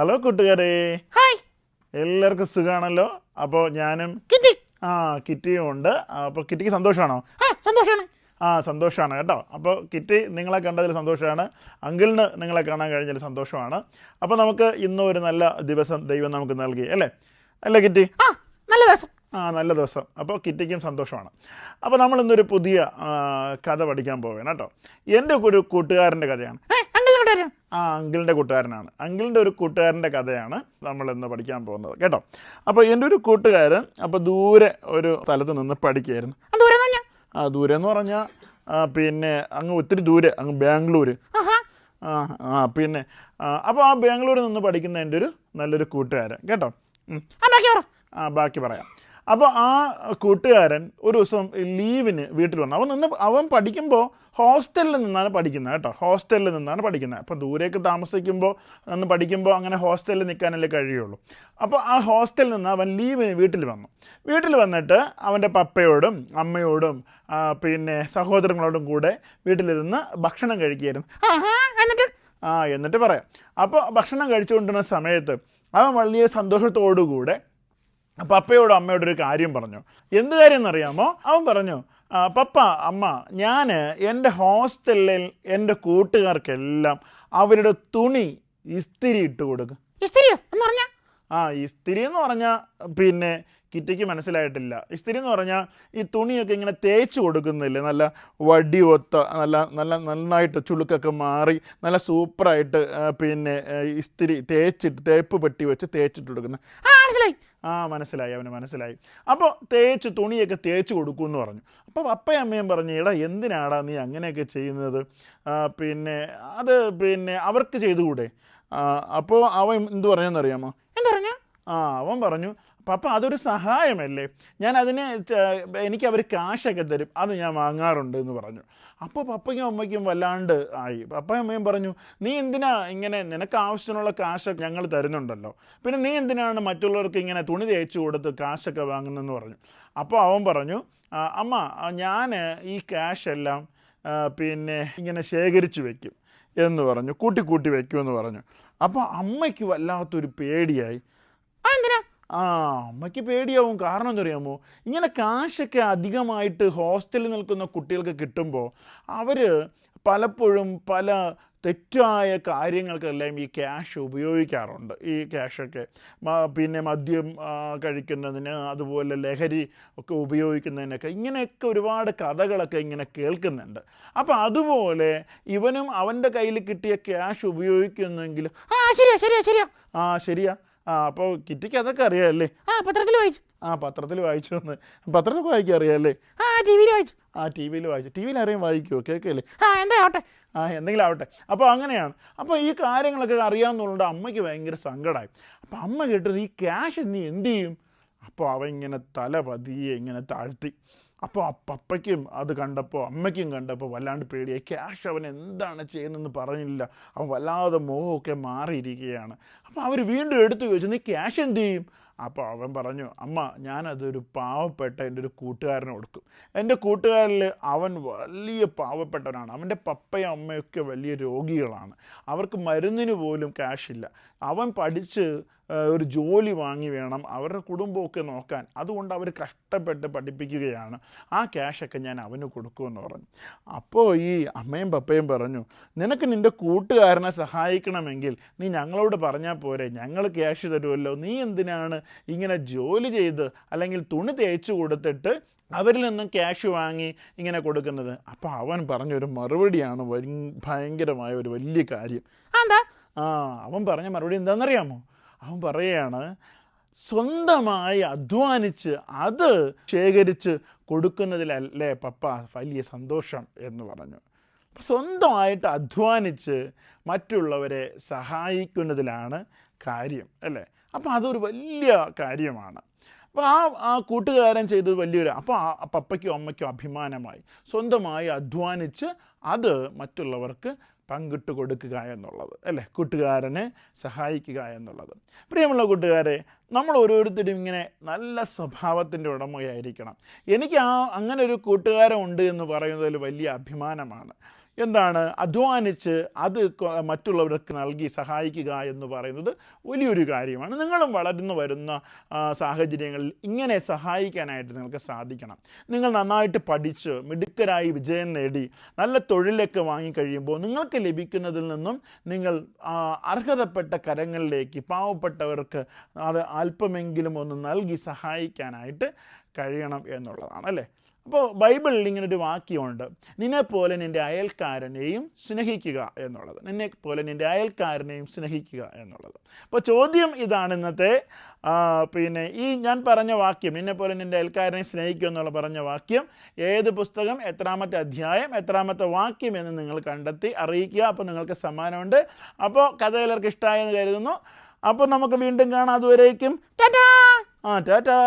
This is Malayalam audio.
ഹലോ കൂട്ടുകാരെ, ഹായ്. എല്ലാവർക്കും സുഖമാണല്ലോ. അപ്പോൾ ഞാനും കിറ്റി. കിറ്റിയും ഉണ്ട്. അപ്പോൾ കിറ്റിക്ക് സന്തോഷമാണോ? സന്തോഷമാണ്. സന്തോഷമാണ് കേട്ടോ. അപ്പോൾ കിറ്റി നിങ്ങളെ കണ്ടതിൽ സന്തോഷമാണ്, അങ്കിളിന് നിങ്ങളെ കാണാൻ കഴിഞ്ഞതിൽ സന്തോഷമാണ്. അപ്പോൾ നമുക്ക് ഇന്നും ഒരു നല്ല ദിവസം ദൈവം നമുക്ക് നൽകി അല്ലേ അല്ലേ കിറ്റി? നല്ല ദിവസം. നല്ല ദിവസം. അപ്പോൾ കിറ്റിക്കും സന്തോഷമാണ്. അപ്പോൾ നമ്മൾ ഇന്നൊരു പുതിയ കഥ പഠിക്കാൻ പോവുകയാണ് കേട്ടോ. എൻ്റെ ഒരു കൂട്ടുകാരൻ്റെ കഥയാണ്. അങ്കിളിൻ്റെ കൂട്ടുകാരനാണ്. അങ്കിളിൻ്റെ ഒരു കൂട്ടുകാരൻ്റെ കഥയാണ് നമ്മൾ ഇന്ന് പഠിക്കാൻ പോകുന്നത് കേട്ടോ. അപ്പോൾ എൻ്റെ ഒരു കൂട്ടുകാരൻ അപ്പോൾ ദൂരെ ഒരു സ്ഥലത്ത് നിന്ന് പഠിക്കുകയായിരുന്നു. ദൂരെ എന്ന് പറഞ്ഞാൽ പിന്നെ അങ്ങ് ഒത്തിരി ദൂരെ, അങ്ങ് ബാംഗ്ലൂർ. പിന്നെ അപ്പോൾ ആ ബാംഗ്ലൂരിൽ നിന്ന് പഠിക്കുന്ന എൻ്റെ ഒരു നല്ലൊരു കൂട്ടുകാരൻ കേട്ടോ. ബാക്കി പറയാം. അപ്പോൾ ആ കൂട്ടുകാരൻ ഒരു ദിവസം ലീവിന് വീട്ടിൽ വന്നു. അവൻ പഠിക്കുമ്പോൾ ഹോസ്റ്റലിൽ നിന്നാണ് പഠിക്കുന്നത് കേട്ടോ. ഹോസ്റ്റലിൽ നിന്നാണ് പഠിക്കുന്നത്. അപ്പോൾ ദൂരേക്ക് താമസിക്കുമ്പോൾ പഠിക്കുമ്പോൾ അങ്ങനെ ഹോസ്റ്റലിൽ നിൽക്കാനല്ലേ കഴിയുള്ളൂ. അപ്പോൾ ആ ഹോസ്റ്റലിൽ നിന്ന് അവൻ ലീവിന് വീട്ടിൽ വന്നു. വീട്ടിൽ വന്നിട്ട് അവൻ്റെ പപ്പയോടും അമ്മയോടും പിന്നെ സഹോദരങ്ങളോടും കൂടെ വീട്ടിലിരുന്ന് ഭക്ഷണം കഴിക്കുകയായിരുന്നു. എന്നിട്ട് പറയാം. അപ്പോൾ ഭക്ഷണം കഴിച്ചുകൊണ്ടിരുന്ന സമയത്ത് അവൻ വലിയ സന്തോഷത്തോടുകൂടെ പപ്പയോടും അമ്മയോടും ഒരു കാര്യം പറഞ്ഞു. എന്ത് കാര്യം എന്നറിയാമോ? അവൻ പറഞ്ഞു, പപ്പ അമ്മ, ഞാൻ എൻ്റെ ഹോസ്റ്റലിൽ എൻ്റെ കൂട്ടുകാർക്കെല്ലാം അവരുടെ തുണി ഇസ്തിരി ഇട്ട് കൊടുക്കും. ഇസ്തിരി എന്ന് പറഞ്ഞാൽ പിന്നെ കിറ്റിക്ക് മനസ്സിലായിട്ടില്ല. ഇസ്തിരി എന്ന് പറഞ്ഞാൽ ഈ തുണിയൊക്കെ ഇങ്ങനെ തേച്ച് കൊടുക്കുന്നില്ലേ, നല്ല വടി ഒത്ത നന്നായിട്ട് ചുളുക്കൊക്കെ മാറി നല്ല സൂപ്പറായിട്ട് പിന്നെ ഇസ്തിരി തേപ്പ് പെട്ടി വെച്ച് തേച്ചിട്ട് കൊടുക്കുന്നത്. മനസ്സിലായി, അവന് മനസ്സിലായി. അപ്പോൾ തുണിയൊക്കെ തേച്ച് കൊടുക്കുമെന്ന് പറഞ്ഞു. അപ്പോൾ പപ്പയും അമ്മയും പറഞ്ഞു, എടാ എന്തിനാടാ നീ അങ്ങനെയൊക്കെ ചെയ്യുന്നത്, പിന്നെ അത് പിന്നെ അവർക്ക് ചെയ്തുകൂടെ? അപ്പോൾ അവൻ എന്ത് പറഞ്ഞെന്നറിയാമോ? അവൻ പറഞ്ഞു, പപ്പ അതൊരു സഹായമല്ലേ, എനിക്ക് അവർ കാശൊക്കെ തരും, അത് ഞാൻ വാങ്ങാറുണ്ട് എന്ന് പറഞ്ഞു. അപ്പോൾ പപ്പയ്ക്കും അമ്മയ്ക്കും വല്ലാണ്ട് ആയി. പപ്പയും അമ്മയും പറഞ്ഞു, നീ എന്തിനാ ഇങ്ങനെ, നിനക്ക് ആവശ്യത്തിനുള്ള കാശൊക്കെ ഞങ്ങൾ തരുന്നുണ്ടല്ലോ, പിന്നെ നീ എന്തിനാണ് മറ്റുള്ളവർക്ക് ഇങ്ങനെ തുണി തേച്ച് കൊടുത്ത് കാശൊക്കെ വാങ്ങുന്നതെന്ന് പറഞ്ഞു. അപ്പോൾ അവൻ പറഞ്ഞു, അമ്മ ഞാൻ ഈ ക്യാഷെല്ലാം പിന്നെ ഇങ്ങനെ ശേഖരിച്ച് വെക്കും എന്ന് പറഞ്ഞു, കൂട്ടി വെക്കുമെന്ന് പറഞ്ഞു. അപ്പോൾ അമ്മയ്ക്ക് വല്ലാത്തൊരു പേടിയായി. അമ്മയ്ക്ക് പേടിയാവും. കാരണം എന്തറിയാമോ, ഇങ്ങനെ കാശൊക്കെ അധികമായിട്ട് ഹോസ്റ്റലിൽ നിൽക്കുന്ന കുട്ടികൾക്ക് കിട്ടുമ്പോൾ അവർ പലപ്പോഴും പല തെറ്റായ കാര്യങ്ങൾക്കെല്ലാം ഈ ക്യാഷ് ഉപയോഗിക്കാറുണ്ട്. ഈ ക്യാഷൊക്കെ പിന്നെ മദ്യം കഴിക്കുന്നതിന്, അതുപോലെ ലഹരി ഒക്കെ ഉപയോഗിക്കുന്നതിനൊക്കെ ഇങ്ങനെയൊക്കെ ഒരുപാട് കഥകളൊക്കെ ഇങ്ങനെ കേൾക്കുന്നുണ്ട്. അപ്പോൾ അതുപോലെ ഇവനും അവൻ്റെ കയ്യിൽ കിട്ടിയ ക്യാഷ് ഉപയോഗിക്കുന്നെങ്കിൽ ശരിയാ. അപ്പോൾ കിറ്റിക്ക് അതൊക്കെ അറിയാമല്ലേ? പത്രത്തിൽ വായിച്ചു എന്ന്. പത്രത്തിൽ വായിക്കാൻ അറിയാമല്ലേ? ടി വിയിൽ വായിച്ചു. ടി വിയിൽ ആരെയും വായിക്കുമോ? കേൾക്കല്ലേ? എന്തെങ്കിലും ആവട്ടെ. അപ്പോൾ അങ്ങനെയാണ്. അപ്പോൾ ഈ കാര്യങ്ങളൊക്കെ അറിയാമെന്നുള്ളത് അമ്മയ്ക്ക് ഭയങ്കര സങ്കടമായി. അപ്പോൾ അമ്മ കേട്ടത്, ഈ ക്യാഷ് നീ എന്ത് ചെയ്യും? അപ്പോൾ അവൻ ഇങ്ങനെ തല പതിയെ ഇങ്ങനെ താഴ്ത്തി. അപ്പോൾ പപ്പയ്ക്കും അത് കണ്ടപ്പോൾ അമ്മയ്ക്കും കണ്ടപ്പോൾ വല്ലാണ്ട് പേടിയായി. ക്യാഷ് അവൻ എന്താണ് ചെയ്യുന്നതെന്ന് പറഞ്ഞില്ല. അവൻ വല്ലാതെ മോഹമൊക്കെ മാറിയിരിക്കുകയാണ്. അപ്പോൾ അവർ വീണ്ടും എടുത്തു ചോദിച്ചു, നീ ക്യാഷ് എന്ത് ചെയ്യും? അപ്പോൾ അവൻ പറഞ്ഞു, അമ്മ ഞാനതൊരു പാവപ്പെട്ട എൻ്റെ ഒരു കൂട്ടുകാരന് കൊടുക്കും. എൻ്റെ കൂട്ടുകാരിൽ അവൻ വലിയ പാവപ്പെട്ടവനാണ്. അവൻ്റെ പപ്പയും അമ്മയൊക്കെ വലിയ രോഗികളാണ്. അവർക്ക് മരുന്നിന് പോലും ക്യാഷില്ല. അവൻ പഠിച്ച് ഒരു ജോലി വാങ്ങി വേണം അവരുടെ കുടുംബമൊക്കെ നോക്കാൻ. അതുകൊണ്ട് അവർ കഷ്ടപ്പെട്ട് പഠിപ്പിക്കുകയാണ്. ആ ക്യാഷൊക്കെ ഞാൻ അവന് കൊടുക്കുമെന്ന് പറഞ്ഞു. അപ്പോൾ ഈ അമ്മയും പപ്പയും പറഞ്ഞു, നിനക്ക് നിൻ്റെ കൂട്ടുകാരനെ സഹായിക്കണമെങ്കിൽ നീ ഞങ്ങളോട് പറഞ്ഞാൽ പോരെ, ഞങ്ങൾ ക്യാഷ് തരുമല്ലോ. നീ എന്തിനാണ് ഇങ്ങനെ ജോലി ചെയ്ത് അല്ലെങ്കിൽ തുണി തേച്ച് കൊടുത്തിട്ട് അവരിൽ നിന്നും ക്യാഷ് വാങ്ങി ഇങ്ങനെ കൊടുക്കുന്നത്? അപ്പോൾ അവൻ പറഞ്ഞൊരു മറുപടിയാണ് ഭയങ്കരമായ ഒരു വലിയ കാര്യം. അവൻ പറഞ്ഞ മറുപടി എന്താണെന്നറിയാമോ? അവൻ പറയുകയാണ്, സ്വന്തമായി അധ്വാനിച്ച് അത് ശേഖരിച്ച് കൊടുക്കുന്നതിലല്ലേ പപ്പ വലിയ സന്തോഷം എന്ന് പറഞ്ഞു. അപ്പം സ്വന്തമായിട്ട് അധ്വാനിച്ച് മറ്റുള്ളവരെ സഹായിക്കുന്നതിലാണ് കാര്യം അല്ലേ? അപ്പോൾ അതൊരു വലിയ കാര്യമാണ്. അപ്പോൾ ആ കൂട്ടുകാരൻ ചെയ്തത് വലിയൊരു, അപ്പോൾ പപ്പയ്ക്കും അമ്മയ്ക്കും അഭിമാനമായി. സ്വന്തമായി അധ്വാനിച്ച് അത് മറ്റുള്ളവർക്ക് പങ്കിട്ട് കൊടുക്കുക എന്നുള്ളത് അല്ലേ, കൂട്ടുകാരനെ സഹായിക്കുക എന്നുള്ളത്. പ്രിയമുള്ള കൂട്ടുകാരെ, നമ്മൾ ഓരോരുത്തരും ഇങ്ങനെ നല്ല സ്വഭാവത്തിൻ്റെ ഉടമയായിരിക്കണം. എനിക്ക് അങ്ങനെ ഒരു കൂട്ടുകാരൻ ഉണ്ട് എന്ന് പറയുന്നതിൽ വലിയ അഭിമാനമാണ്. എന്താണ് അധ്വാനിച്ച് അത് മറ്റുള്ളവർക്ക് നൽകി സഹായിക്കുക എന്ന് പറയുന്നത് വലിയൊരു കാര്യമാണ്. നിങ്ങളും വളർന്നു വരുന്ന സാഹചര്യങ്ങളിൽ ഇങ്ങനെ സഹായിക്കാനായിട്ട് നിങ്ങൾക്ക് സാധിക്കണം. നിങ്ങൾ നന്നായിട്ട് പഠിച്ച് മിടുക്കരായി വിജയം നേടി നല്ല തൊഴിലൊക്കെ വാങ്ങിക്കഴിയുമ്പോൾ നിങ്ങൾക്ക് ലഭിക്കുന്നതിൽ നിന്നും നിങ്ങൾ അർഹതപ്പെട്ട കരങ്ങളിലേക്ക് പാവപ്പെട്ടവർക്ക് അത് അല്പമെങ്കിലും ഒന്ന് നൽകി സഹായിക്കാനായിട്ട് കഴിയണം എന്നുള്ളതാണ് അല്ലേ. അപ്പോൾ ബൈബിളിൽ ഇങ്ങനൊരു വാക്യമുണ്ട്, നിന്നെപ്പോലെ നിൻ്റെ അയൽക്കാരനെയും സ്നേഹിക്കുക എന്നുള്ളത്. നിന്നെപ്പോലെ നിൻ്റെ അയൽക്കാരനെയും സ്നേഹിക്കുക എന്നുള്ളത്. അപ്പോൾ ചോദ്യം ഇതാണ് ഇന്നത്തെ, പിന്നെ ഈ ഞാൻ പറഞ്ഞ വാക്യം, നിന്നെപ്പോലെ നിൻ്റെ അയൽക്കാരനെ സ്നേഹിക്കുക എന്നുള്ള പറഞ്ഞ വാക്യം ഏത് പുസ്തകം, എത്രാമത്തെ അധ്യായം, എത്രാമത്തെ വാക്യം എന്ന് നിങ്ങൾ കണ്ടെത്തി അറിയിക്കുക. അപ്പോൾ നിങ്ങൾക്ക് സമ്മാനമുണ്ട്. അപ്പോൾ കഥ എല്ലാവർക്കും ഇഷ്ടമായെന്ന് കരുതുന്നു. അപ്പോൾ നമുക്ക് വീണ്ടും കാണാം. അതുവരേക്കും ടാറ്റാ. ടാറ്റാ.